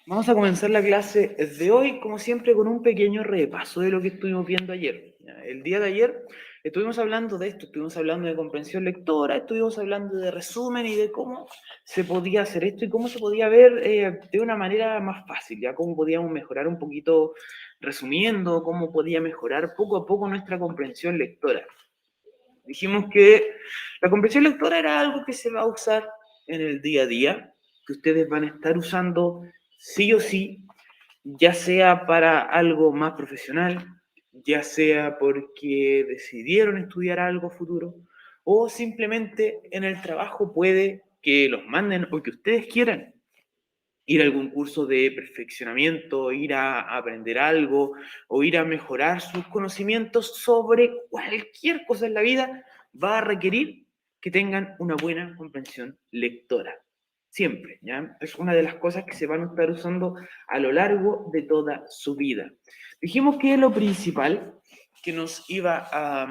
Vamos a comenzar la clase de hoy, como siempre, con un pequeño repaso de lo que estuvimos viendo ayer. El día de ayer estuvimos hablando de esto, estuvimos hablando de comprensión lectora, estuvimos hablando de resumen y de cómo se podía hacer esto y cómo se podía ver de una manera más fácil, ya cómo podíamos mejorar un poquito resumiendo, cómo podía mejorar poco a poco nuestra comprensión lectora. Dijimos que la comprensión lectora era algo que se va a usar en el día a día, que ustedes van a estar usando sí o sí, ya sea para algo más profesional, ya sea porque decidieron estudiar algo futuro, o simplemente en el trabajo puede que los manden o que ustedes quieran ir a algún curso de perfeccionamiento, ir a aprender algo o ir a mejorar sus conocimientos sobre cualquier cosa en la vida, va a requerir que tengan una buena comprensión lectora. Siempre, ¿ya? Es una de las cosas que se van a estar usando a lo largo de toda su vida. Dijimos que lo principal que nos iba a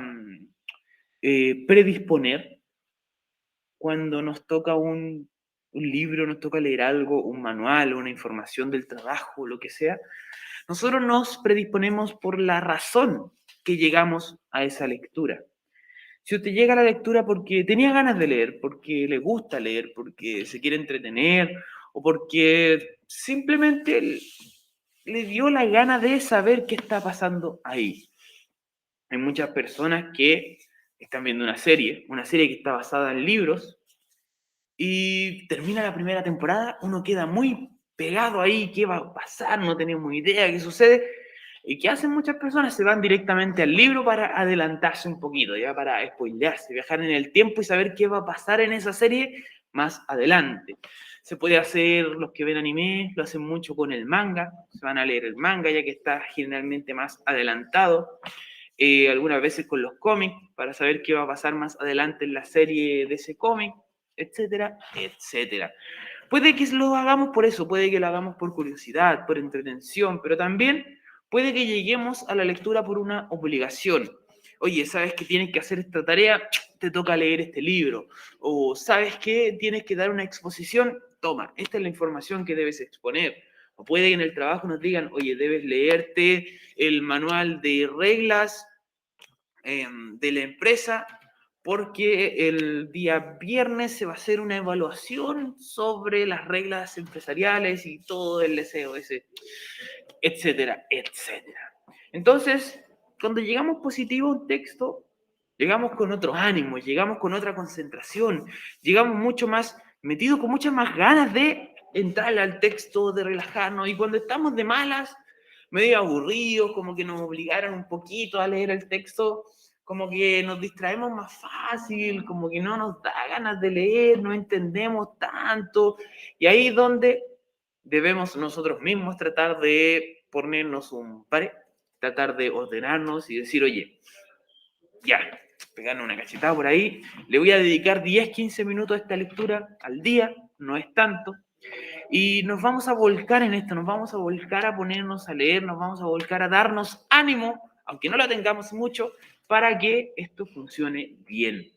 predisponer cuando nos toca un libro, nos toca leer algo, un manual, una información del trabajo, lo que sea, nosotros nos predisponemos por la razón que llegamos a esa lectura. Si usted llega a la lectura porque tenía ganas de leer, porque le gusta leer, porque se quiere entretener o porque simplemente le dio la gana de saber qué está pasando ahí. Hay muchas personas que están viendo una serie que está basada en libros, y termina la primera temporada, uno queda muy pegado ahí, qué va a pasar, no tenemos idea qué sucede. ¿Y qué hacen muchas personas? Se van directamente al libro para adelantarse un poquito, ya para spoilearse, viajar en el tiempo y saber qué va a pasar en esa serie más adelante. Se puede hacer, los que ven anime, lo hacen mucho con el manga, se van a leer el manga ya que está generalmente más adelantado. Algunas veces con los cómics, para saber qué va a pasar más adelante en la serie de ese cómic, etcétera, etcétera. Puede que lo hagamos por eso, puede que lo hagamos por curiosidad, por entretención, pero también puede que lleguemos a la lectura por una obligación. Oye, ¿sabes que tienes que hacer esta tarea? Te toca leer este libro. O ¿sabes que tienes que dar una exposición? Toma, esta es la información que debes exponer. O puede que en el trabajo nos digan, oye, debes leerte el manual de reglas de la empresa porque el día viernes se va a hacer una evaluación sobre las reglas empresariales y todo el SOS, etcétera, etcétera. Entonces, cuando llegamos positivo a un texto, llegamos con otro ánimo, llegamos con otra concentración, llegamos mucho más metidos, con muchas más ganas de entrar al texto, de relajarnos, y cuando estamos de malas, medio aburridos, como que nos obligaron un poquito a leer el texto, como que nos distraemos más fácil, como que no nos da ganas de leer, no entendemos tanto, y ahí es donde debemos nosotros mismos tratar de ponernos un pare, tratar de ordenarnos y decir, oye, ya, pegarnos una cachetada por ahí, le voy a dedicar 10, 15 minutos a esta lectura al día, no es tanto, y nos vamos a volcar en esto, nos vamos a volcar a ponernos a leer, nos vamos a volcar a darnos ánimo, aunque no la tengamos mucho, para que esto funcione bien.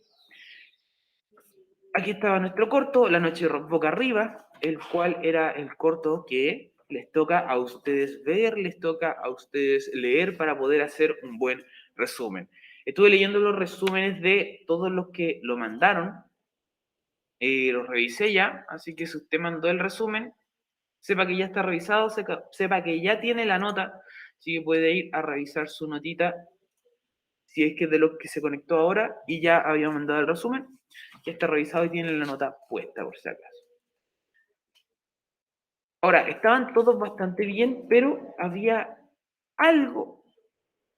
Aquí estaba nuestro corto, La noche boca arriba, el cual era el corto que les toca a ustedes ver, les toca a ustedes leer para poder hacer un buen resumen. Estuve leyendo los resúmenes de todos los que lo mandaron, los revisé ya, así que si usted mandó el resumen, sepa que ya está revisado, sepa que ya tiene la nota, así que puede ir a revisar su notita si es que es de los que se conectó ahora y ya había mandado el resumen, ya está revisado y tiene la nota puesta por si acaso. Ahora, estaban todos bastante bien, pero había algo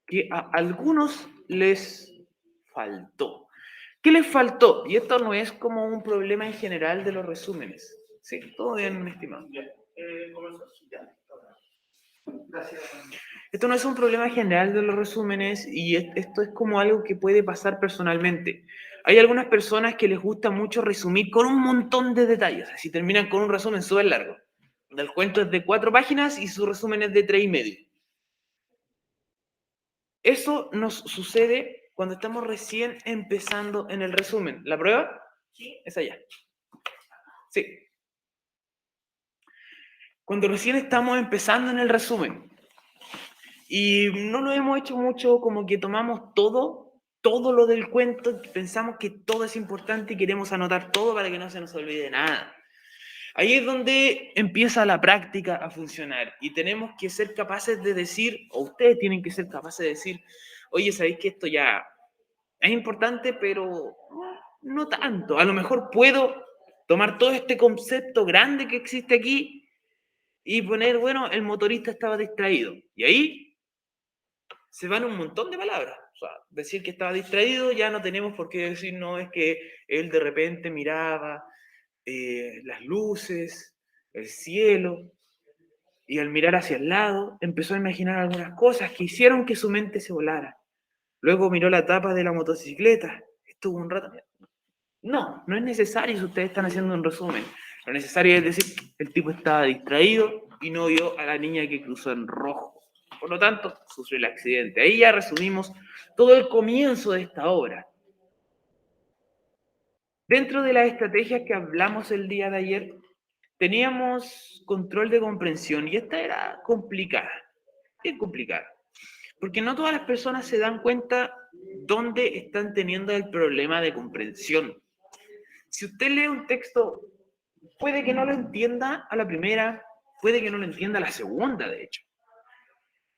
que a algunos les faltó. ¿Qué les faltó? Y esto no es como un problema en general de los resúmenes. Sí, todo bien, mi estimado. Esto no es un problema general de los resúmenes y esto es como algo que puede pasar personalmente. Hay algunas personas que les gusta mucho resumir con un montón de detalles. Así terminan con un resumen súper largo. El cuento es de 4 páginas y su resumen es de 3,5. Eso nos sucede cuando estamos recién empezando en el resumen. ¿La prueba? Sí. Es allá. Sí. Cuando recién estamos empezando en el resumen y no lo hemos hecho mucho, como que tomamos todo lo del cuento, pensamos que todo es importante y queremos anotar todo para que no se nos olvide nada. Ahí es donde empieza la práctica a funcionar y tenemos que ser capaces de decir, o ustedes tienen que ser capaces de decir, oye, ¿sabéis que esto ya es importante, pero no tanto? A lo mejor puedo tomar todo este concepto grande que existe aquí y poner, bueno, el motorista estaba distraído. Y ahí se van un montón de palabras. O sea, decir que estaba distraído ya no tenemos por qué decir, no, es que él de repente miraba las luces, el cielo, y al mirar hacia el lado empezó a imaginar algunas cosas que hicieron que su mente se volara. Luego miró la tapa de la motocicleta, estuvo un rato. No, no es necesario si ustedes están haciendo un resumen. Lo necesario es decir, el tipo estaba distraído y no vio a la niña que cruzó en rojo. Por lo tanto, sufrió el accidente. Ahí ya resumimos todo el comienzo de esta obra. Dentro de las estrategias que hablamos el día de ayer, teníamos control de comprensión y esta era complicada. Es complicada. Porque no todas las personas se dan cuenta dónde están teniendo el problema de comprensión. Si usted lee un texto, puede que no lo entienda a la primera, puede que no lo entienda a la segunda, de hecho.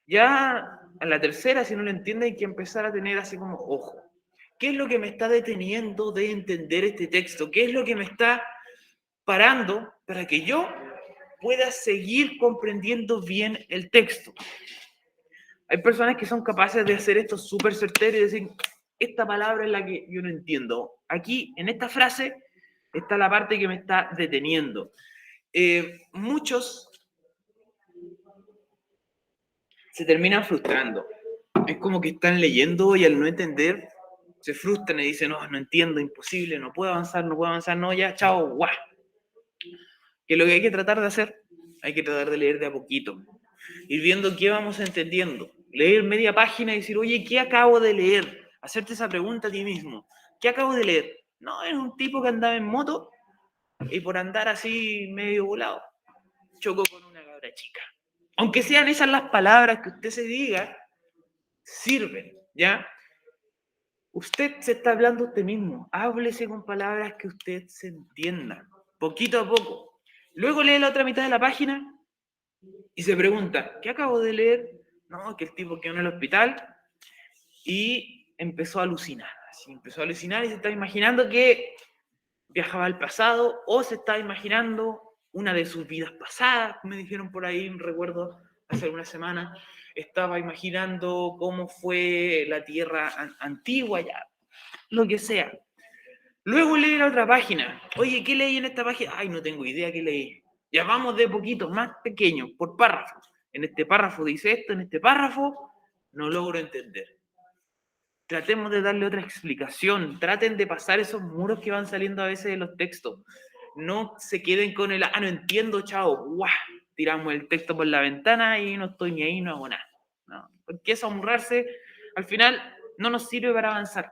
Ya a la tercera, si no lo entiende, hay que empezar a tener así como, ojo, ¿qué es lo que me está deteniendo de entender este texto? ¿Qué es lo que me está parando para que yo pueda seguir comprendiendo bien el texto? Hay personas que son capaces de hacer esto súper certero y decir, esta palabra es la que yo no entiendo. Aquí, en esta frase, está la parte que me está deteniendo. Muchos se terminan frustrando. Es como que están leyendo y al no entender, se frustran y dicen, no, no entiendo, imposible, no puedo avanzar, no puedo avanzar, no, ya, chao, guau. Que lo que hay que tratar de hacer, hay que tratar de leer de a poquito, ir viendo qué vamos entendiendo, leer media página y decir, oye, ¿qué acabo de leer? Hacerte esa pregunta a ti mismo, ¿qué acabo de leer? No, es un tipo que andaba en moto y por andar así medio volado, chocó con una cabra chica. Aunque sean esas las palabras que usted se diga, sirven, ¿ya? Usted se está hablando a usted mismo, háblese con palabras que usted se entienda, poquito a poco. Luego lee la otra mitad de la página y se pregunta, ¿qué acabo de leer? No, que el tipo quedó en el hospital y empezó a alucinar. Así, empezó a alucinar y se estaba imaginando que viajaba al pasado o se estaba imaginando una de sus vidas pasadas, me dijeron por ahí, recuerdo hace algunas semanas, estaba imaginando cómo fue la Tierra antigua, ya, lo que sea. Luego leí la otra página. Oye, ¿qué leí en esta página? Ay, no tengo idea qué leí. Ya vamos de poquito, más pequeño, por párrafo. En este párrafo dice esto, en este párrafo no logro entender. Tratemos de darle otra explicación. Traten de pasar esos muros que van saliendo a veces de los textos. No se queden con el, no entiendo, chao, ¡guau! Tiramos el texto por la ventana y no estoy ni ahí, no hago nada. No, porque eso amurrarse, al final, no nos sirve para avanzar.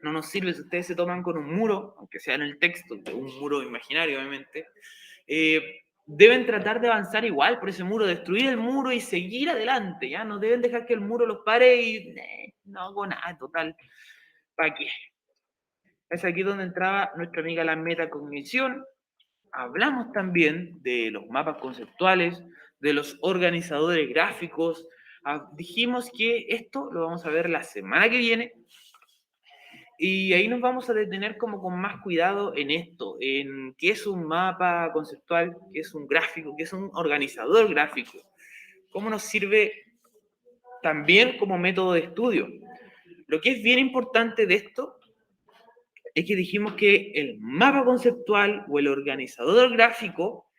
No nos sirve si ustedes se toman con un muro, aunque sea en el texto, un muro imaginario, obviamente. Deben tratar de avanzar igual por ese muro, destruir el muro y seguir adelante, ¿ya? No deben dejar que el muro los pare y no hago nada, total. ¿Para qué? Es aquí donde entraba nuestra amiga la metacognición. Hablamos también de los mapas conceptuales, de los organizadores gráficos. Dijimos que esto lo vamos a ver la semana que viene. Y ahí nos vamos a detener como con más cuidado en esto, en qué es un mapa conceptual, qué es un gráfico, qué es un organizador gráfico, cómo nos sirve también como método de estudio. Lo que es bien importante de esto es que dijimos que el mapa conceptual o el organizador gráfico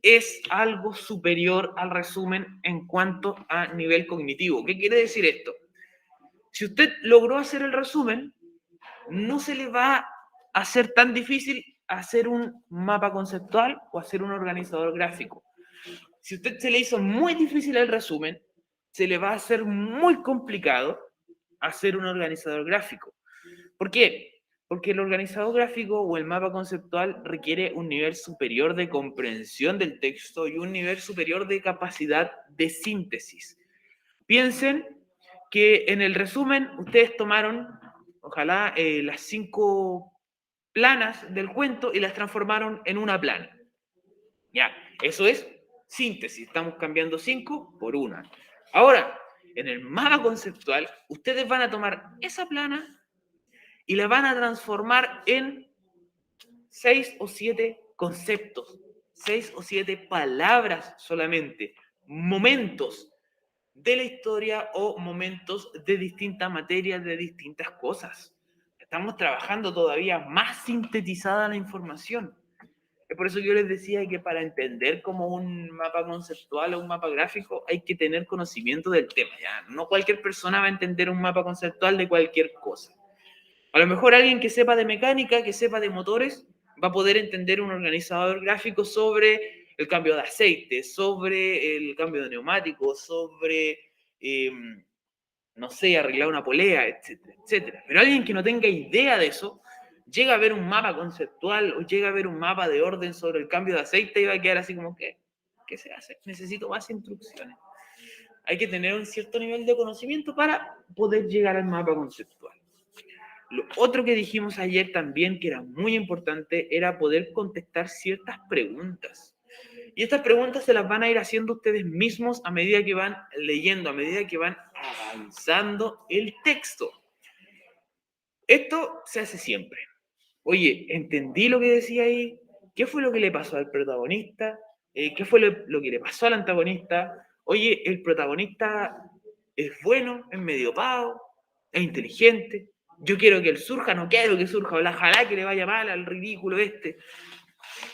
es algo superior al resumen en cuanto a nivel cognitivo. ¿Qué quiere decir esto? Si usted logró hacer el resumen, no se le va a hacer tan difícil hacer un mapa conceptual o hacer un organizador gráfico. Si a usted se le hizo muy difícil el resumen, se le va a hacer muy complicado hacer un organizador gráfico. ¿Por qué? Porque el organizador gráfico o el mapa conceptual requiere un nivel superior de comprensión del texto y un nivel superior de capacidad de síntesis. Piensen que en el resumen ustedes tomaron, ojalá, las 5 planas del cuento y las transformaron en una plana. Ya, eso es síntesis. Estamos cambiando 5 por una. Ahora, en el mapa conceptual, ustedes van a tomar esa plana y la van a transformar en 6 o 7 conceptos, 6 o 7 palabras solamente, momentos de la historia o momentos de distintas materias, de distintas cosas. Estamos trabajando todavía más sintetizada la información. Es por eso que yo les decía que para entender como un mapa conceptual o un mapa gráfico hay que tener conocimiento del tema. ¿Ya? No cualquier persona va a entender un mapa conceptual de cualquier cosa. A lo mejor alguien que sepa de mecánica, que sepa de motores, va a poder entender un organizador gráfico sobre el cambio de aceite, sobre el cambio de neumáticos, sobre, no sé, arreglar una polea, etcétera, etcétera. Pero alguien que no tenga idea de eso, llega a ver un mapa conceptual o llega a ver un mapa de orden sobre el cambio de aceite y va a quedar así como, ¿qué se hace? Necesito más instrucciones. Hay que tener un cierto nivel de conocimiento para poder llegar al mapa conceptual. Lo otro que dijimos ayer también, que era muy importante, era poder contestar ciertas preguntas. Y estas preguntas se las van a ir haciendo ustedes mismos a medida que van leyendo, a medida que van avanzando el texto. Esto se hace siempre. Oye, ¿entendí lo que decía ahí? ¿Qué fue lo que le pasó al protagonista? ¿Qué fue lo que le pasó al antagonista? Oye, ¿el protagonista es bueno, es medio pavo, es inteligente? Yo quiero que él surja, no quiero que surja, ojalá que le vaya mal al ridículo este.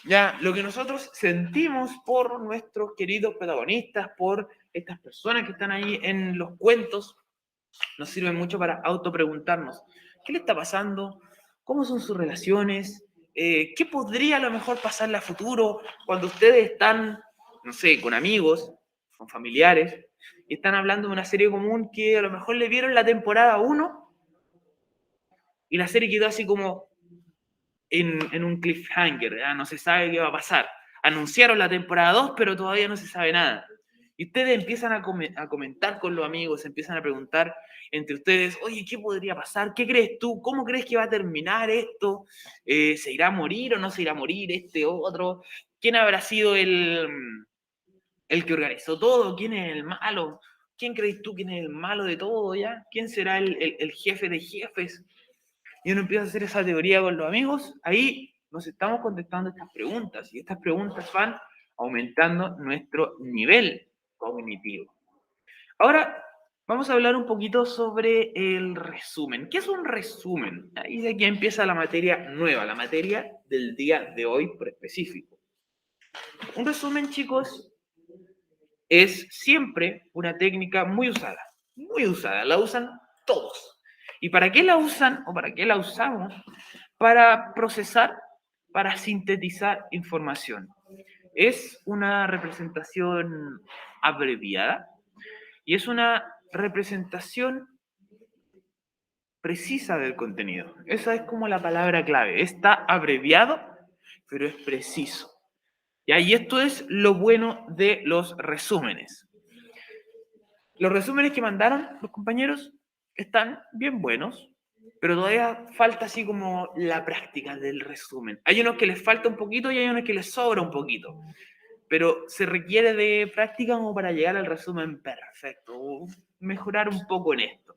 Ya, lo que nosotros sentimos por nuestros queridos protagonistas, por estas personas que están ahí en los cuentos, nos sirve mucho para autopreguntarnos, ¿qué le está pasando? ¿Cómo son sus relaciones? ¿Qué podría a lo mejor pasarle a futuro cuando ustedes están, no sé, con amigos, con familiares, y están hablando de una serie común que a lo mejor le vieron la temporada 1 y la serie quedó así como en un cliffhanger, ¿ya? No se sabe qué va a pasar. Anunciaron la temporada 2, pero todavía no se sabe nada. Y ustedes empiezan a comentar con los amigos, empiezan a preguntar entre ustedes, oye, ¿qué podría pasar? ¿Qué crees tú? ¿Cómo crees que va a terminar esto? ¿Se irá a morir o no se irá a morir este otro? ¿Quién habrá sido el que organizó todo? ¿Quién es el malo? ¿Quién crees tú quién es el malo de todo ya? ¿Quién será el jefe de jefes? Y uno empieza a hacer esa teoría con los amigos, ahí nos estamos contestando estas preguntas y estas preguntas van aumentando nuestro nivel cognitivo. Ahora vamos a hablar un poquito sobre el resumen. ¿Qué es un resumen? Ahí de aquí empieza la materia nueva, la materia del día de hoy por específico. Un resumen, chicos, es siempre una técnica muy usada, la usan todos. ¿Y para qué la usan o para qué la usamos? Para procesar, para sintetizar información. Es una representación abreviada y es una representación precisa del contenido. Esa es como la palabra clave. Está abreviado, pero es preciso. Y esto es lo bueno de los resúmenes. Los resúmenes que mandaron los compañeros están bien buenos, pero todavía falta así como la práctica del resumen. Hay unos que les falta un poquito y hay unos que les sobra un poquito, pero se requiere de práctica como para llegar al resumen perfecto, o mejorar un poco en esto.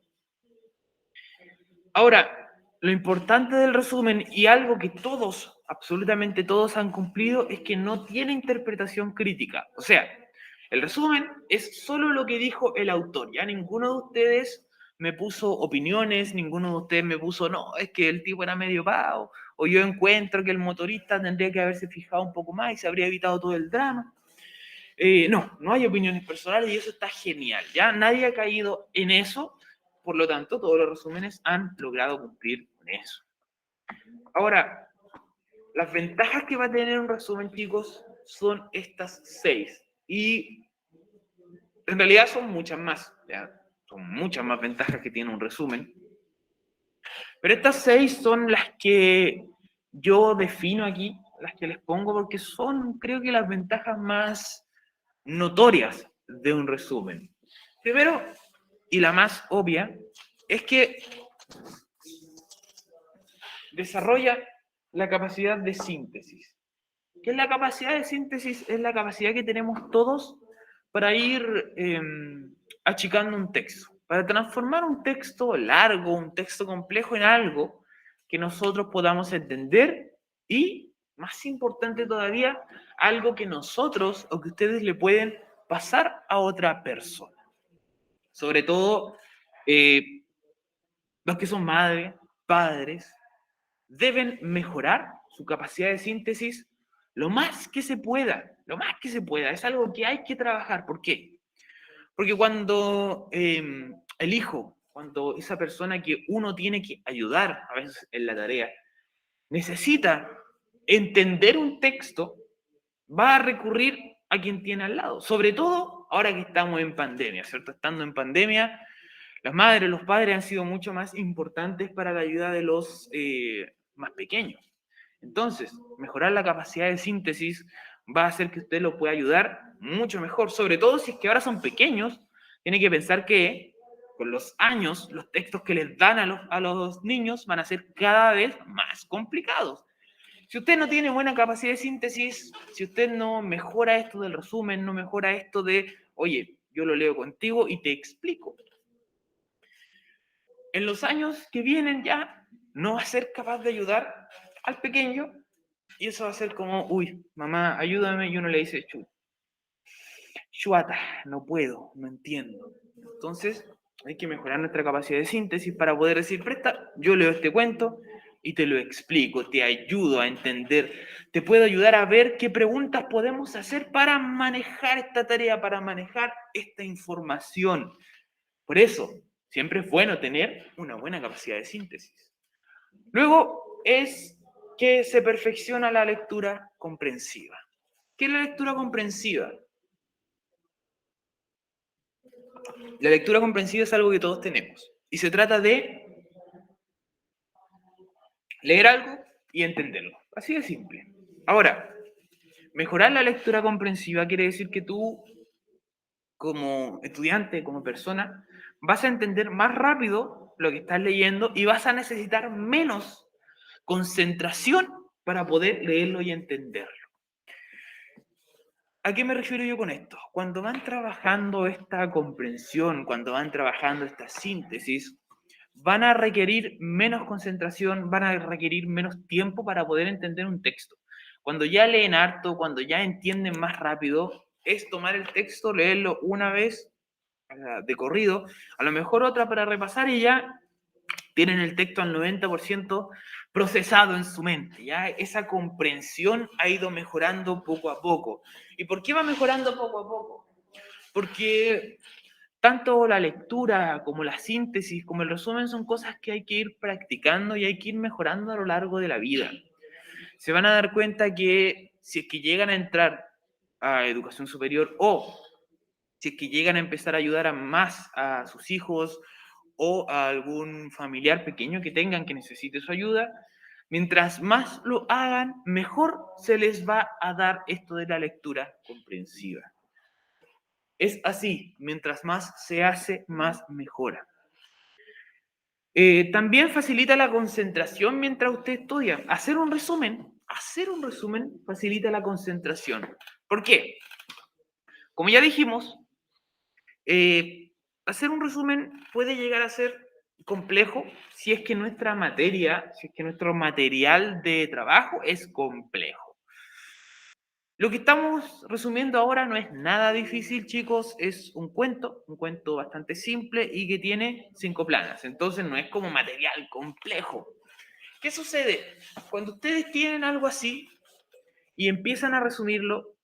Ahora, lo importante del resumen y algo que todos, absolutamente todos han cumplido, es que no tiene interpretación crítica. O sea, el resumen es solo lo que dijo el autor. Ya ninguno de ustedes me puso opiniones, ninguno de ustedes me puso, no, es que el tipo era medio pavo, o yo encuentro que el motorista tendría que haberse fijado un poco más y se habría evitado todo el drama. No hay opiniones personales y eso está genial. Ya nadie ha caído en eso, por lo tanto, todos los resúmenes han logrado cumplir con eso. Ahora, las ventajas que va a tener un resumen, chicos, son estas 6. Y en realidad son muchas más. ¿Ya? Son muchas más ventajas que tiene un resumen. Pero estas 6 son las que yo defino aquí, las que les pongo, porque son, creo que, las ventajas más notorias de un resumen. Primero, y la más obvia, es que desarrolla la capacidad de síntesis. ¿Qué es la capacidad de síntesis? Es la capacidad que tenemos todos para ir achicando un texto, para transformar un texto largo, un texto complejo en algo que nosotros podamos entender y, más importante todavía, algo que nosotros o que ustedes le pueden pasar a otra persona. Sobre todo, los que son madres, padres, deben mejorar su capacidad de síntesis lo más que se pueda, lo más que se pueda. Es algo que hay que trabajar. ¿Por qué? Porque cuando el hijo, cuando esa persona que uno tiene que ayudar a veces en la tarea, necesita entender un texto, va a recurrir a quien tiene al lado. Sobre todo ahora que estamos en pandemia, ¿cierto? Estando en pandemia, las madres, los padres han sido mucho más importantes para la ayuda de los más pequeños. Entonces, mejorar la capacidad de síntesis va a hacer que usted lo pueda ayudar mucho mejor. Sobre todo si es que ahora son pequeños, tiene que pensar que con los años, los textos que les dan a los niños van a ser cada vez más complicados. Si usted no tiene buena capacidad de síntesis, si usted no mejora esto del resumen, no mejora esto de, oye, yo lo leo contigo y te explico, en los años que vienen ya no va a ser capaz de ayudar al pequeño y eso va a ser como, uy, mamá, ayúdame, y uno le dice, chuata, no puedo, no entiendo. Entonces hay que mejorar nuestra capacidad de síntesis para poder decir, presta, yo leo este cuento y te lo explico, te ayudo a entender, te puedo ayudar a ver qué preguntas podemos hacer para manejar esta tarea, para manejar esta información. Por eso, siempre es bueno tener una buena capacidad de síntesis. Luego es que se perfecciona la lectura comprensiva. ¿Qué es la lectura comprensiva? La lectura comprensiva es algo que todos tenemos y se trata de leer algo y entenderlo. Así de simple. Ahora, mejorar la lectura comprensiva quiere decir que tú, como estudiante, como persona, vas a entender más rápido lo que estás leyendo y vas a necesitar menos concentración para poder leerlo y entenderlo. ¿A qué me refiero yo con esto? Cuando van trabajando esta comprensión, cuando van trabajando esta síntesis, van a requerir menos concentración, van a requerir menos tiempo para poder entender un texto. Cuando ya leen harto, cuando ya entienden más rápido, es tomar el texto, leerlo una vez de corrido, a lo mejor otra para repasar y ya tienen el texto al 90% procesado en su mente. Ya esa comprensión ha ido mejorando poco a poco. ¿Y por qué va mejorando poco a poco? Porque tanto la lectura como la síntesis, como el resumen, son cosas que hay que ir practicando y hay que ir mejorando a lo largo de la vida. Se van a dar cuenta que si es que llegan a entrar a educación superior o si es que llegan a empezar a ayudar a más a sus hijos o a algún familiar pequeño que tengan que necesite su ayuda, mientras más lo hagan, mejor se les va a dar esto de la lectura comprensiva. Es así, mientras más se hace, más mejora. También facilita la concentración mientras usted estudia. Hacer un resumen facilita la concentración. ¿Por qué? Como ya dijimos, hacer un resumen puede llegar a ser complejo si es que nuestra materia, si es que nuestro material de trabajo es complejo. Lo que estamos resumiendo ahora no es nada difícil, chicos, es un cuento bastante simple y que tiene 5 planas, entonces no es como material complejo. ¿Qué sucede? Cuando ustedes tienen algo así y empiezan a resumirlo,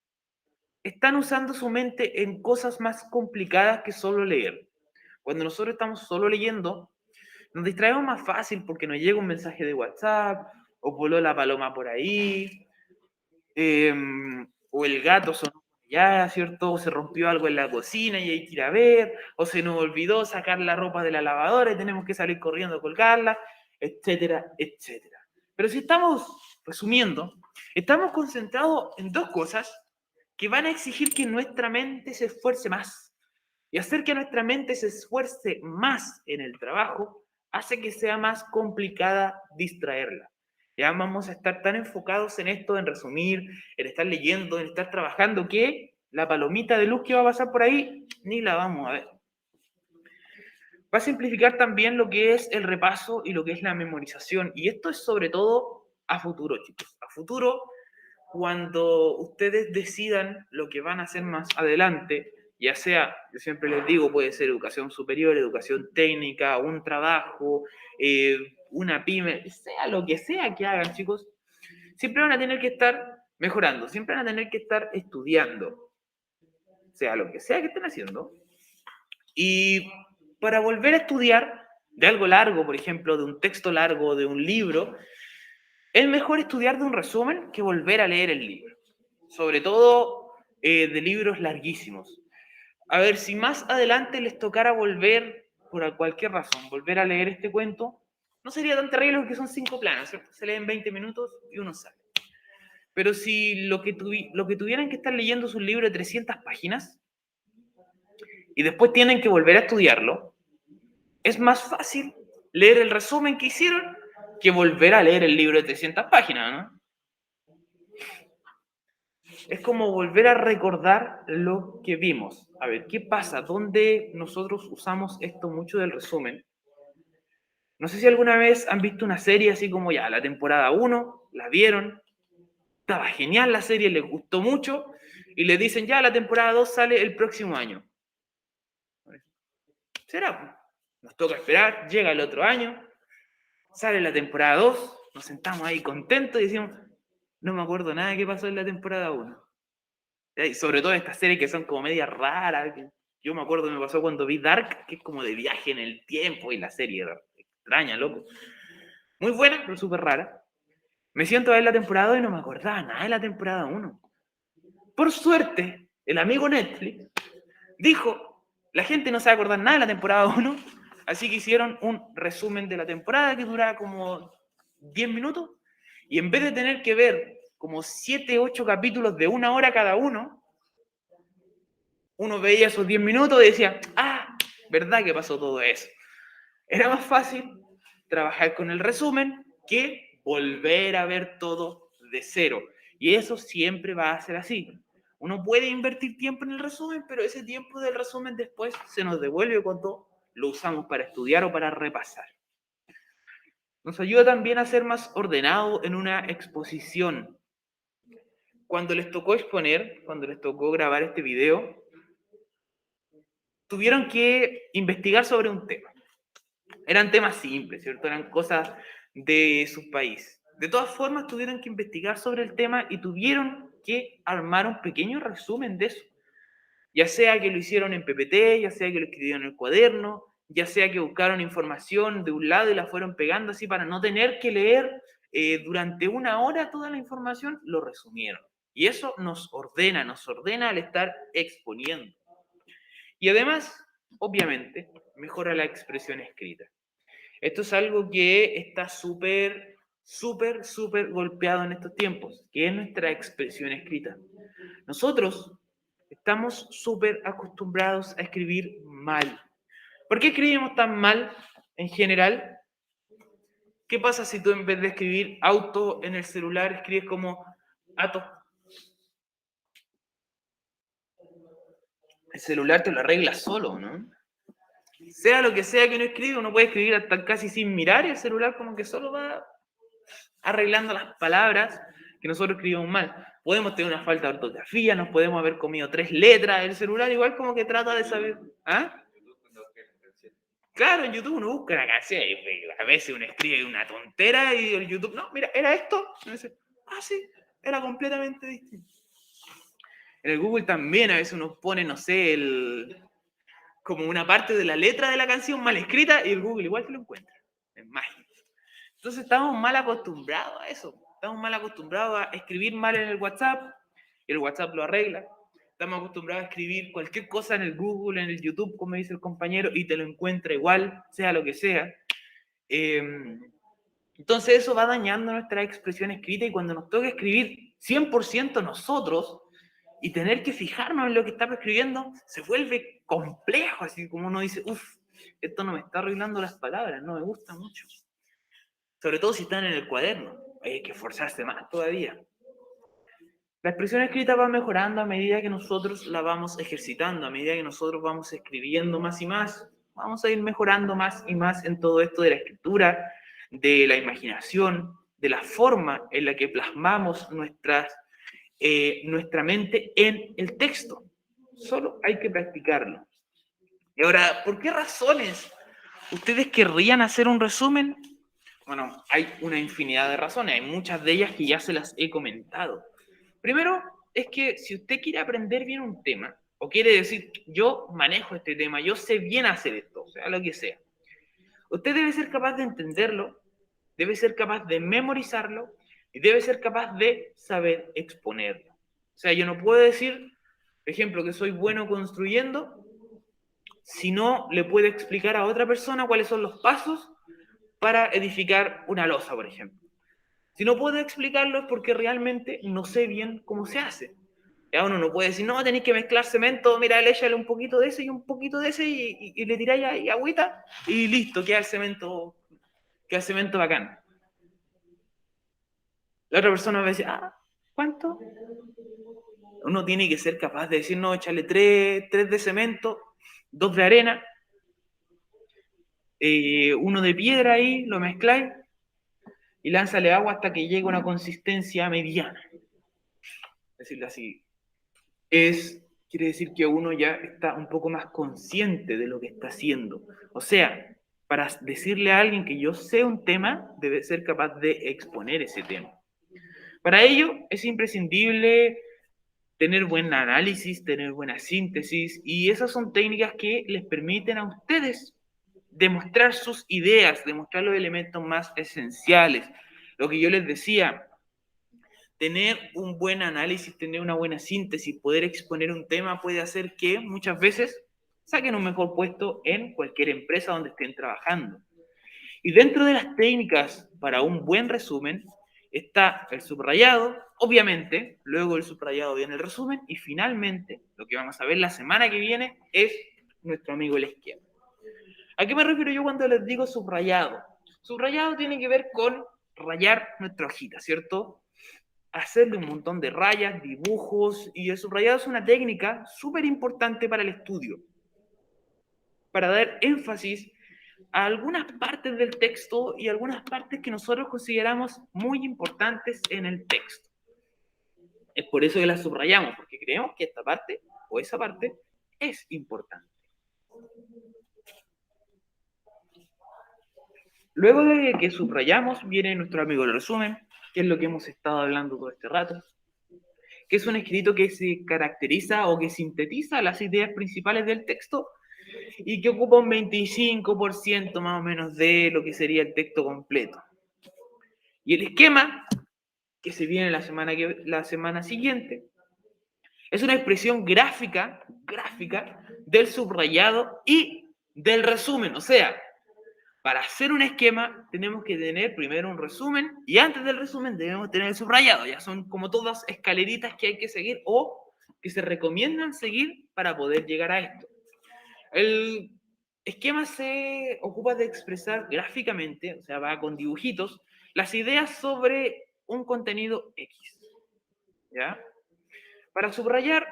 están usando su mente en cosas más complicadas que solo leer. Cuando nosotros estamos solo leyendo, nos distraemos más fácil porque nos llega un mensaje de WhatsApp, o voló la paloma por ahí, eh, o el gato sonó ya, ¿cierto? O se rompió algo en la cocina y hay que ir a ver, o se nos olvidó sacar la ropa de la lavadora y tenemos que salir corriendo a colgarla. etcétera, etcétera. Pero si estamos resumiendo, estamos concentrados en dos cosas que van a exigir que nuestra mente se esfuerce más. Y hacer que nuestra mente se esfuerce más en el trabajo hace que sea más complicada distraerla. Ya vamos a estar tan enfocados en esto, en resumir, en estar leyendo, en estar trabajando, que la palomita de luz que va a pasar por ahí ni la vamos a ver. Va a simplificar también lo que es el repaso y lo que es la memorización. Y esto es sobre todo a futuro, chicos. A futuro, cuando ustedes decidan lo que van a hacer más adelante, ya sea, yo siempre les digo, puede ser educación superior, educación técnica, un trabajo, una pyme, sea lo que sea que hagan, chicos, siempre van a tener que estar mejorando, siempre van a tener que estar estudiando, sea lo que sea que estén haciendo. Y para volver a estudiar de algo largo, por ejemplo, de un texto largo, de un libro, es mejor estudiar de un resumen que volver a leer el libro. Sobre todo de libros larguísimos. A ver, si más adelante les tocara volver, por cualquier razón, volver a leer este cuento, no sería tan terrible porque son 5 planos, ¿cierto? Se leen 20 minutos y uno sale. Pero si lo que tuvieran que estar leyendo es un libro de 300 páginas y después tienen que volver a estudiarlo, es más fácil leer el resumen que hicieron que volver a leer el libro de 300 páginas, ¿no? Es como volver a recordar lo que vimos. A ver, ¿qué pasa? ¿Dónde nosotros usamos esto mucho del resumen? No sé si alguna vez han visto una serie así como ya, la temporada 1, la vieron, estaba genial la serie, les gustó mucho, y le dicen ya, la temporada 2 sale el próximo año. ¿Será? Nos toca esperar, llega el otro año, sale la temporada 2, nos sentamos ahí contentos y decimos, no me acuerdo nada de qué pasó en la temporada 1. Y sobre todo estas series que son como medias raras. Yo me acuerdo, me pasó cuando vi Dark, que es como de viaje en el tiempo, y la serie era extraña, loco. Muy buena, pero súper rara. Me siento a ver la temporada y no me acordaba nada de la temporada 1. Por suerte, el amigo Netflix dijo, la gente no se va a acordar nada de la temporada 1, así que hicieron un resumen de la temporada que duraba como 10 minutos, y en vez de tener que ver como 7, 8 capítulos de 1 hora cada uno veía esos 10 minutos y decía, ah, ¿verdad que pasó todo eso? Era más fácil trabajar con el resumen que volver a ver todo de cero. Y eso siempre va a ser así. Uno puede invertir tiempo en el resumen, pero ese tiempo del resumen después se nos devuelve cuando lo usamos para estudiar o para repasar. Nos ayuda también a ser más ordenado en una exposición. Cuando les tocó exponer, cuando les tocó grabar este video, tuvieron que investigar sobre un tema. Eran temas simples, ¿cierto? Eran cosas de su país. De todas formas, tuvieron que investigar sobre el tema y tuvieron que armar un pequeño resumen de eso. Ya sea que lo hicieron en PPT, ya sea que lo escribieron en el cuaderno, ya sea que buscaron información de un lado y la fueron pegando así para no tener que leer durante 1 hora toda la información, lo resumieron. Y eso nos ordena al estar exponiendo. Y además, obviamente, mejora la expresión escrita. Esto es algo que está súper golpeado en estos tiempos, que es nuestra expresión escrita. Nosotros estamos súper acostumbrados a escribir mal. ¿Por qué escribimos tan mal en general? ¿Qué pasa si tú en vez de escribir auto en el celular escribes como ato? El celular te lo arregla solo, ¿no? Sea lo que sea que uno escribe, uno puede escribir hasta casi sin mirar y el celular como que solo va arreglando las palabras que nosotros escribimos mal. Podemos tener una falta de ortografía, nos podemos haber comido 3 letras, el celular igual como que trata de saber. ¿Ah? Claro, en YouTube uno busca una canción y a veces uno escribe una tontera y el YouTube, no, mira, era esto. Y dice, ah, sí, era completamente distinto. En el Google también a veces uno pone, no sé, como una parte de la letra de la canción mal escrita y el Google igual te lo encuentra. Es mágico. Entonces estamos mal acostumbrados a eso. Estamos mal acostumbrados a escribir mal en el WhatsApp y el WhatsApp lo arregla. Estamos acostumbrados a escribir cualquier cosa en el Google, en el YouTube, como dice el compañero, y te lo encuentra igual, sea lo que sea. Entonces eso va dañando nuestra expresión escrita y cuando nos toca escribir 100% nosotros y tener que fijarnos en lo que estamos escribiendo, se vuelve complejo, así como uno dice, uff, esto no me está arreglando las palabras, no me gusta mucho. Sobre todo si están en el cuaderno, hay que esforzarse más todavía. La expresión escrita va mejorando a medida que nosotros la vamos ejercitando, a medida que nosotros vamos escribiendo más y más, vamos a ir mejorando más y más en todo esto de la escritura, de la imaginación, de la forma en la que plasmamos nuestra mente en el texto. Solo hay que practicarlo. Y ahora, ¿por qué razones ustedes querrían hacer un resumen? Bueno, hay una infinidad de razones, hay muchas de ellas que ya se las he comentado. Primero, es que si usted quiere aprender bien un tema, o quiere decir, yo manejo este tema, yo sé bien hacer esto, o sea, lo que sea, usted debe ser capaz de entenderlo, debe ser capaz de memorizarlo y debe ser capaz de saber exponerlo. O sea, yo no puedo decir, por ejemplo, que soy bueno construyendo si no le puedo explicar a otra persona cuáles son los pasos para edificar una losa, por ejemplo. Si no puedo explicarlo es porque realmente no sé bien cómo se hace. Ya uno no puede decir, no, tenéis que mezclar cemento, mira, échale un poquito de ese y un poquito de ese y le tiráis ahí agüita y listo, queda el cemento bacán. La otra persona va a decir, ah, ¿cuánto? Uno tiene que ser capaz de decir, no, échale tres de cemento, dos de arena, uno de piedra ahí, lo mezcláis y lánzale agua hasta que llegue a una consistencia mediana. Decirlo así. Quiere decir que uno ya está un poco más consciente de lo que está haciendo. O sea, para decirle a alguien que yo sé un tema, debe ser capaz de exponer ese tema. Para ello es imprescindible tener buen análisis, tener buena síntesis, y esas son técnicas que les permiten a ustedes demostrar sus ideas, demostrar los elementos más esenciales. Lo que yo les decía, tener un buen análisis, tener una buena síntesis, poder exponer un tema puede hacer que muchas veces saquen un mejor puesto en cualquier empresa donde estén trabajando. Y dentro de las técnicas para un buen resumen está el subrayado, obviamente, luego el subrayado viene el resumen y finalmente lo que vamos a ver la semana que viene es nuestro amigo el esquema. ¿A qué me refiero yo cuando les digo subrayado? Subrayado tiene que ver con rayar nuestra hojita, ¿cierto? Hacerle un montón de rayas, dibujos, y el subrayado es una técnica súper importante para el estudio, para dar énfasis a algunas partes del texto y algunas partes que nosotros consideramos muy importantes en el texto. Es por eso que la subrayamos, porque creemos que esta parte o esa parte es importante. Luego de que subrayamos, viene nuestro amigo el resumen, que es lo que hemos estado hablando todo este rato, que es un escrito que se caracteriza o que sintetiza las ideas principales del texto y que ocupa un 25% más o menos de lo que sería el texto completo. Y el esquema, que se viene la semana siguiente, es una expresión gráfica del subrayado y del resumen. O sea, para hacer un esquema tenemos que tener primero un resumen y antes del resumen debemos tener el subrayado. Ya son como todas escaleritas que hay que seguir o que se recomiendan seguir para poder llegar a esto. El esquema se ocupa de expresar gráficamente, o sea, va con dibujitos, las ideas sobre un contenido X. ¿Ya? Para subrayar,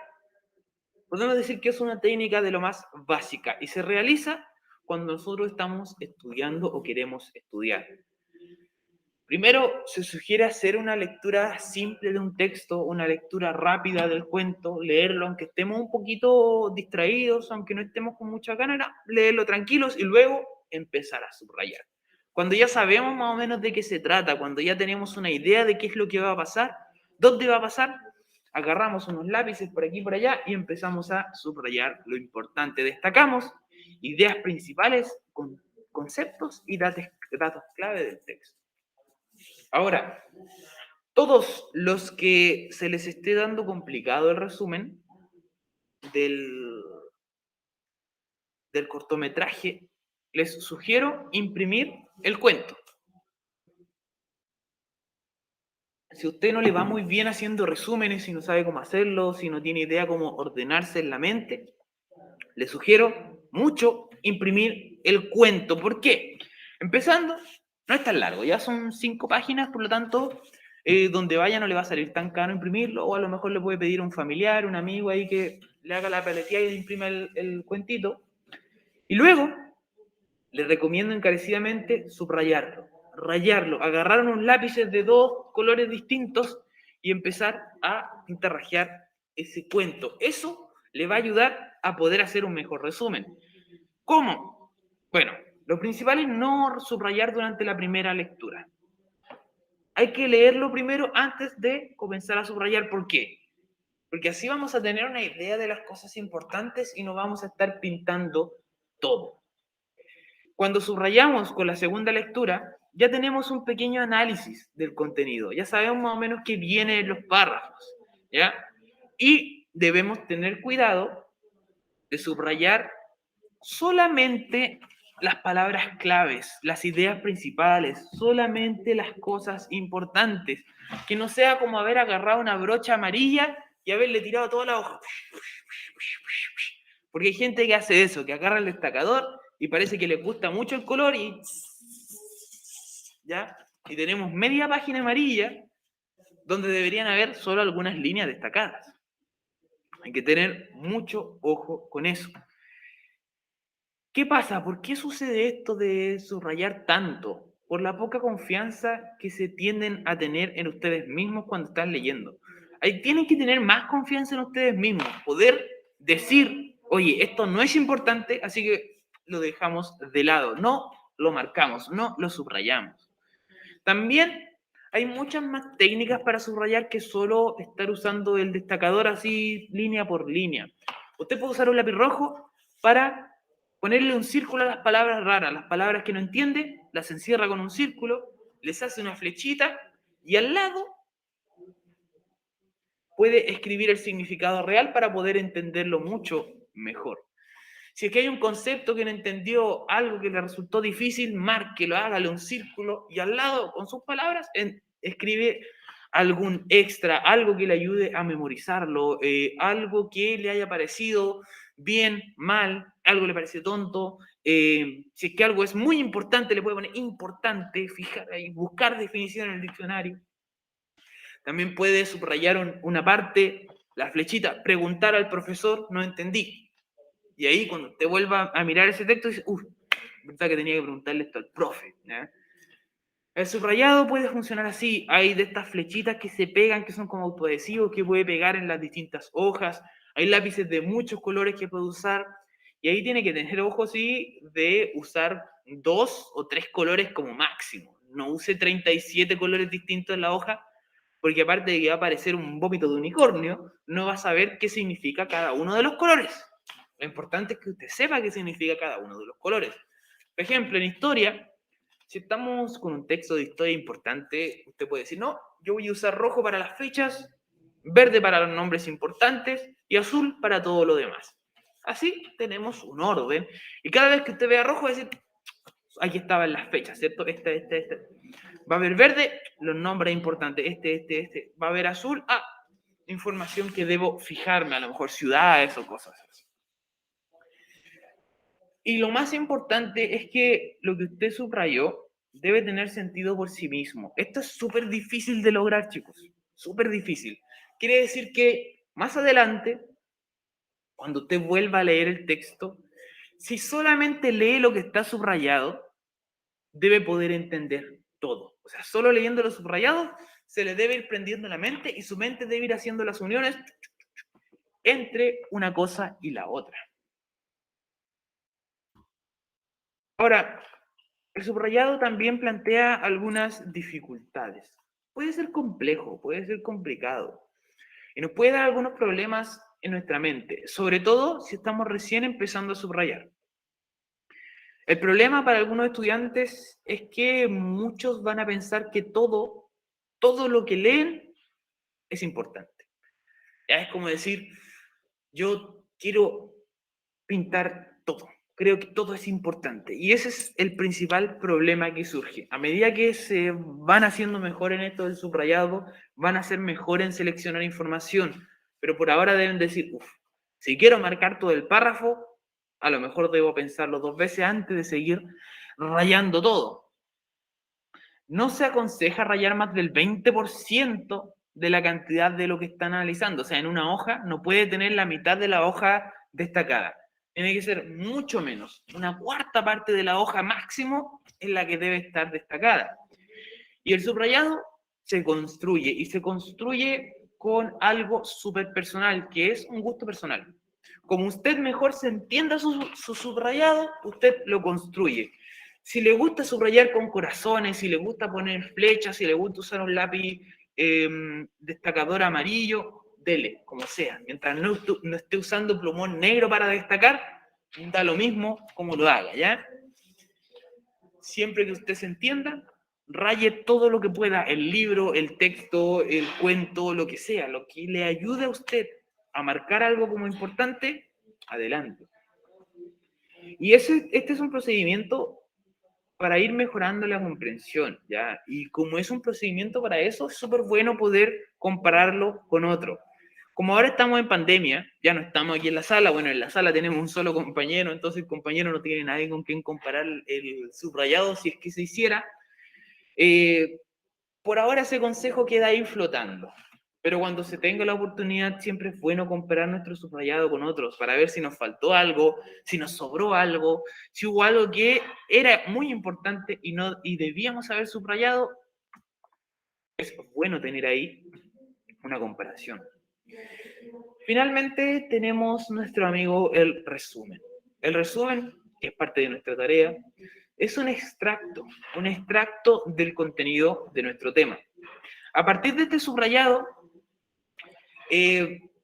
podemos decir que es una técnica de lo más básica y se realiza cuando nosotros estamos estudiando o queremos estudiar. Primero, se sugiere hacer una lectura simple de un texto, una lectura rápida del cuento, leerlo aunque estemos un poquito distraídos, aunque no estemos con mucha ganas, leerlo tranquilos y luego empezar a subrayar. Cuando ya sabemos más o menos de qué se trata, cuando ya tenemos una idea de qué es lo que va a pasar, dónde va a pasar, agarramos unos lápices por aquí y por allá y empezamos a subrayar lo importante. Destacamos ideas principales, conceptos y datos clave del texto. Ahora, todos los que se les esté dando complicado el resumen del, del cortometraje, les sugiero imprimir el cuento. Si a usted no le va muy bien haciendo resúmenes, si no sabe cómo hacerlo, si no tiene idea cómo ordenarse en la mente, le sugiero mucho imprimir el cuento. ¿Por qué? Empezando, no es tan largo, ya son 5 páginas, por lo tanto, donde vaya no le va a salir tan caro imprimirlo, o a lo mejor le puede pedir a un familiar, un amigo ahí que le haga la paletilla y le imprima el cuentito. Y luego, le recomiendo encarecidamente subrayarlo, rayarlo, agarrar unos lápices de 2 colores distintos y empezar a pintarrajear ese cuento. Eso le va a ayudar a poder hacer un mejor resumen. ¿Cómo? Bueno, lo principal es no subrayar durante la primera lectura. Hay que leerlo primero antes de comenzar a subrayar. ¿Por qué? Porque así vamos a tener una idea de las cosas importantes y no vamos a estar pintando todo. Cuando subrayamos con la segunda lectura, ya tenemos un pequeño análisis del contenido, ya sabemos más o menos qué viene en los párrafos, ¿ya? Y debemos tener cuidado de subrayar solamente las palabras claves, las ideas principales, solamente las cosas importantes, que no sea como haber agarrado una brocha amarilla y haberle tirado toda la hoja. Porque hay gente que hace eso, que agarra el destacador y parece que les gusta mucho el color y ¿ya? Y tenemos media página amarilla donde deberían haber solo algunas líneas destacadas. Hay que tener mucho ojo con eso. ¿Qué pasa? ¿Por qué sucede esto de subrayar tanto? Por la poca confianza que se tienden a tener en ustedes mismos cuando están leyendo. Ahí tienen que tener más confianza en ustedes mismos, poder decir, oye, esto no es importante, así que lo dejamos de lado, no lo marcamos, no lo subrayamos. También hay muchas más técnicas para subrayar que solo estar usando el destacador así línea por línea. Usted puede usar un lápiz rojo para ponerle un círculo a las palabras raras, las palabras que no entiende, las encierra con un círculo, les hace una flechita y al lado puede escribir el significado real para poder entenderlo mucho mejor. Si es que hay un concepto que no entendió, algo que le resultó difícil, márquelo, hágale un círculo y al lado, con sus palabras, escribe algún extra, algo que le ayude a memorizarlo, algo que le haya parecido bien, mal, algo le parece tonto. Si es que algo es muy importante, le puede poner importante, fijar ahí, buscar definición en el diccionario. También puede subrayar una parte, la flechita, preguntar al profesor, no entendí. Y ahí cuando te vuelva a mirar ese texto, dices, uff, verdad que tenía que preguntarle esto al profe. ¿Ya? El subrayado puede funcionar así. Hay de estas flechitas que se pegan, que son como autoadhesivos, que puede pegar en las distintas hojas. Hay lápices de muchos colores que puede usar. Y ahí tiene que tener ojo, sí, de usar 2 o 3 colores como máximo. No use 37 colores distintos en la hoja, porque aparte de que va a aparecer un vómito de unicornio, no va a saber qué significa cada uno de los colores. Lo importante es que usted sepa qué significa cada uno de los colores. Por ejemplo, en historia, si estamos con un texto de historia importante, usted puede decir, no, yo voy a usar rojo para las fechas, verde para los nombres importantes y azul para todo lo demás. Así tenemos un orden. Y cada vez que usted vea rojo, va a decir, aquí estaban las fechas, ¿cierto? Esta. Va a haber verde, los nombres importantes, este. Va a haber azul, información que debo fijarme, a lo mejor ciudades o cosas así. Y lo más importante es que lo que usted subrayó debe tener sentido por sí mismo. Esto es súper difícil de lograr, chicos. Súper difícil. Quiere decir que más adelante, cuando usted vuelva a leer el texto, si solamente lee lo que está subrayado, debe poder entender todo. O sea, solo leyendo lo subrayado, se le debe ir prendiendo la mente y su mente debe ir haciendo las uniones entre una cosa y la otra. Ahora, el subrayado también plantea algunas dificultades. Puede ser complejo, puede ser complicado y nos puede dar algunos problemas en nuestra mente, sobre todo si estamos recién empezando a subrayar. El problema para algunos estudiantes es que muchos van a pensar que todo lo que leen es importante. Ya es como decir, yo quiero pintar todo. creo que todo es importante. Y ese es el principal problema que surge. A medida que se van haciendo mejor en esto del subrayado, van a ser mejor en seleccionar información. Pero por ahora deben decir, uff, si quiero marcar todo el párrafo, a lo mejor debo pensarlo 2 veces antes de seguir rayando todo. No se aconseja rayar más del 20% de la cantidad de lo que están analizando. O sea, en una hoja no puede tener la mitad de la hoja destacada. Tiene que ser mucho menos. Una cuarta parte de la hoja máximo es la que debe estar destacada. Y el subrayado se construye, y se construye con algo súper personal, que es un gusto personal. Como usted mejor se entienda su subrayado, usted lo construye. Si le gusta subrayar con corazones, si le gusta poner flechas, si le gusta usar un lápiz destacador amarillo, dele, como sea. Mientras no esté usando plumón negro para destacar, da lo mismo como lo haga, ¿ya? Siempre que usted se entienda, raye todo lo que pueda, el libro, el texto, el cuento, lo que sea, lo que le ayude a usted a marcar algo como importante, adelante. Y este es un procedimiento para ir mejorando la comprensión, ¿ya? Y como es un procedimiento para eso, es súper bueno poder compararlo con otro. Como ahora estamos en pandemia, ya no estamos aquí en la sala, bueno, en la sala tenemos un solo compañero, entonces el compañero no tiene nadie con quien comparar el subrayado si es que se hiciera. Por ahora ese consejo queda ahí flotando. Pero cuando se tenga la oportunidad, siempre es bueno comparar nuestro subrayado con otros para ver si nos faltó algo, si nos sobró algo, si hubo algo que era muy importante y debíamos haber subrayado. Es bueno tener ahí una comparación. Finalmente tenemos nuestro amigo el resumen. El resumen, que es parte de nuestra tarea, es un extracto del contenido de nuestro tema. A partir de este subrayado,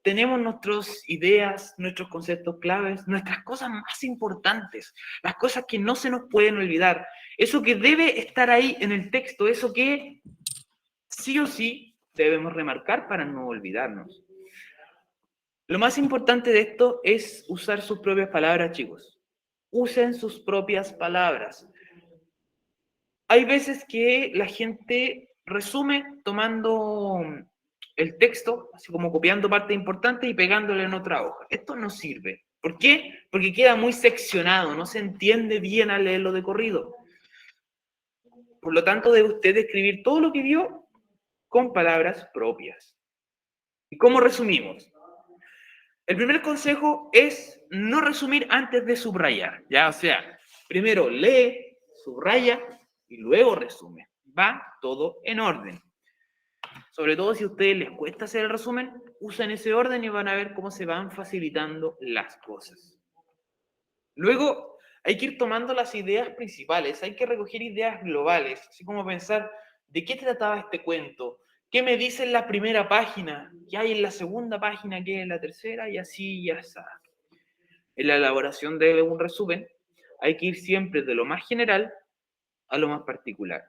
tenemos nuestras ideas, nuestros conceptos claves, nuestras cosas más importantes, las cosas que no se nos pueden olvidar, eso que debe estar ahí en el texto, eso que sí o sí debemos remarcar para no olvidarnos. Lo más importante de esto es usar sus propias palabras, chicos. Usen sus propias palabras. Hay veces que la gente resume tomando el texto, así como copiando parte importante y pegándole en otra hoja. Esto no sirve. ¿Por qué? Porque queda muy seccionado, no se entiende bien al leerlo de corrido. Por lo tanto, debe usted escribir todo lo que vio con palabras propias. ¿Y cómo resumimos? El primer consejo es no resumir antes de subrayar, ¿ya? O sea, primero lee, subraya y luego resume. Va todo en orden. Sobre todo si a ustedes les cuesta hacer el resumen, usen ese orden y van a ver cómo se van facilitando las cosas. Luego hay que ir tomando las ideas principales, hay que recoger ideas globales, así como pensar de qué trataba este cuento, qué me dice en la primera página, qué hay en la segunda página, qué hay en la tercera, y así y así. En la elaboración de un resumen hay que ir siempre de lo más general a lo más particular.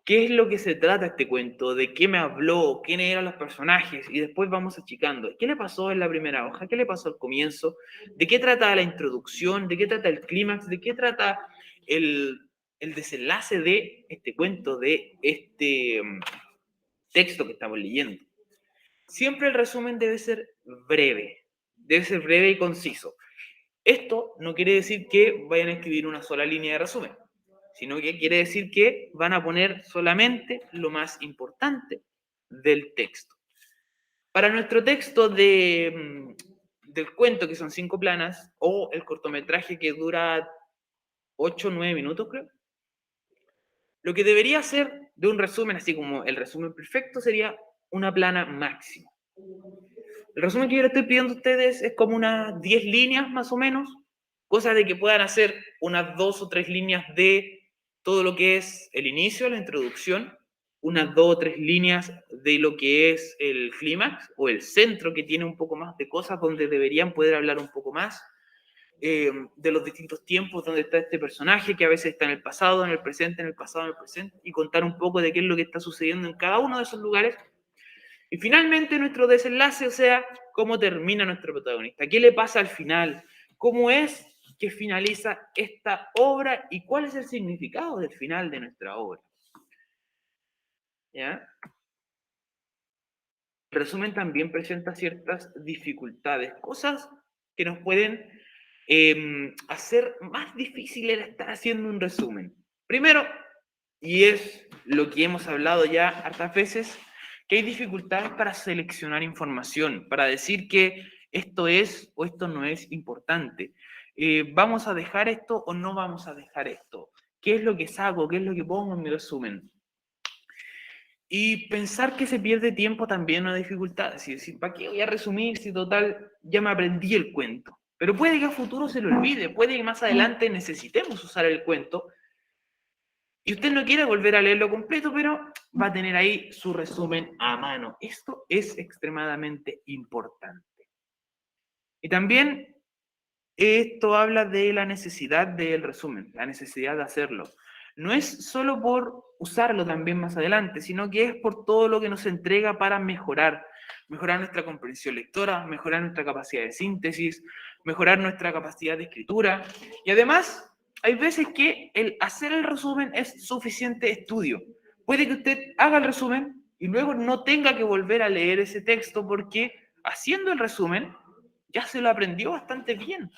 ¿Qué es lo que se trata este cuento? ¿De qué me habló? ¿Quiénes eran los personajes? Y después vamos achicando. ¿Qué le pasó en la primera hoja? ¿Qué le pasó al comienzo? ¿De qué trata la introducción? ¿De qué trata el clímax? ¿De qué trata el desenlace de este cuento, de este texto que estamos leyendo? Siempre el resumen debe ser breve y conciso. Esto no quiere decir que vayan a escribir una sola línea de resumen, sino que quiere decir que van a poner solamente lo más importante del texto. Para nuestro texto del cuento, que son 5 planas, o el cortometraje que dura 8 o 9 minutos, creo, lo que debería ser de un resumen, así como el resumen perfecto, sería una plana máxima. El resumen que yo le estoy pidiendo a ustedes es como unas 10 líneas más o menos, cosa de que puedan hacer unas 2 o 3 líneas de todo lo que es el inicio, la introducción, unas 2 o 3 líneas de lo que es el clímax o el centro, que tiene un poco más de cosas donde deberían poder hablar un poco más, de los distintos tiempos donde está este personaje, que a veces está en el pasado, en el presente, en el pasado, en el presente, y contar un poco de qué es lo que está sucediendo en cada uno de esos lugares. Y finalmente nuestro desenlace, o sea, cómo termina nuestro protagonista, qué le pasa al final, cómo es que finaliza esta obra y cuál es el significado del final de nuestra obra. ¿Ya? El resumen también presenta ciertas dificultades, cosas que nos pueden hacer más difícil el estar haciendo un resumen. Primero, y es lo que hemos hablado ya hartas veces, que hay dificultades para seleccionar información, para decir que esto es o esto no es importante. ¿Vamos a dejar esto o no vamos a dejar esto? ¿Qué es lo que saco? ¿Qué es lo que pongo en mi resumen? Y pensar que se pierde tiempo también es una dificultad. Es decir, ¿para qué voy a resumir si total ya me aprendí el cuento? Pero puede que a futuro se lo olvide, puede que más adelante necesitemos usar el cuento y usted no quiere volver a leerlo completo, pero va a tener ahí su resumen a mano. Esto es extremadamente importante. Y también esto habla de la necesidad del resumen, la necesidad de hacerlo. No es solo por usarlo también más adelante, sino que es por todo lo que nos entrega para mejorar nuestra comprensión lectora, mejorar nuestra capacidad de síntesis, mejorar nuestra capacidad de escritura. Y además, hay veces que el hacer el resumen es suficiente estudio. Puede que usted haga el resumen y luego no tenga que volver a leer ese texto porque haciendo el resumen ya se lo aprendió bastante bien.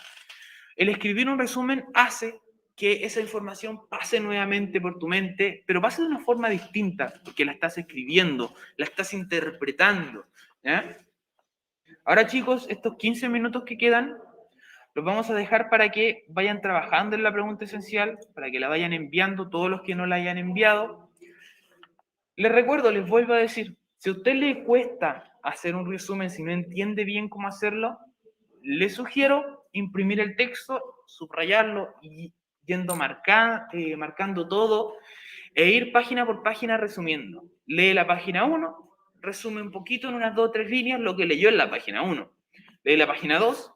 El escribir un resumen hace que esa información pase nuevamente por tu mente, pero pase de una forma distinta, porque la estás escribiendo, la estás interpretando. ¿Ya? Ahora, chicos, estos 15 minutos que quedan los vamos a dejar para que vayan trabajando en la pregunta esencial, para que la vayan enviando todos los que no la hayan enviado. Les recuerdo, les vuelvo a decir, si a usted le cuesta hacer un resumen, si no entiende bien cómo hacerlo, le sugiero imprimir el texto, subrayarlo y yendo marcando todo e ir página por página resumiendo. Lee la página 1, resume un poquito en unas 2 o 3 líneas lo que leyó en la página 1. Lee la página 2,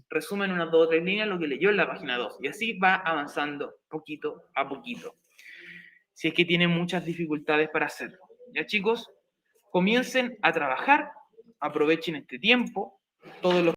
resume en unas 2 o 3 líneas lo que leyó en la página 2. Y así va avanzando poquito a poquito. Si es que tienen muchas dificultades para hacerlo. Ya, chicos, comiencen a trabajar, aprovechen este tiempo, todos los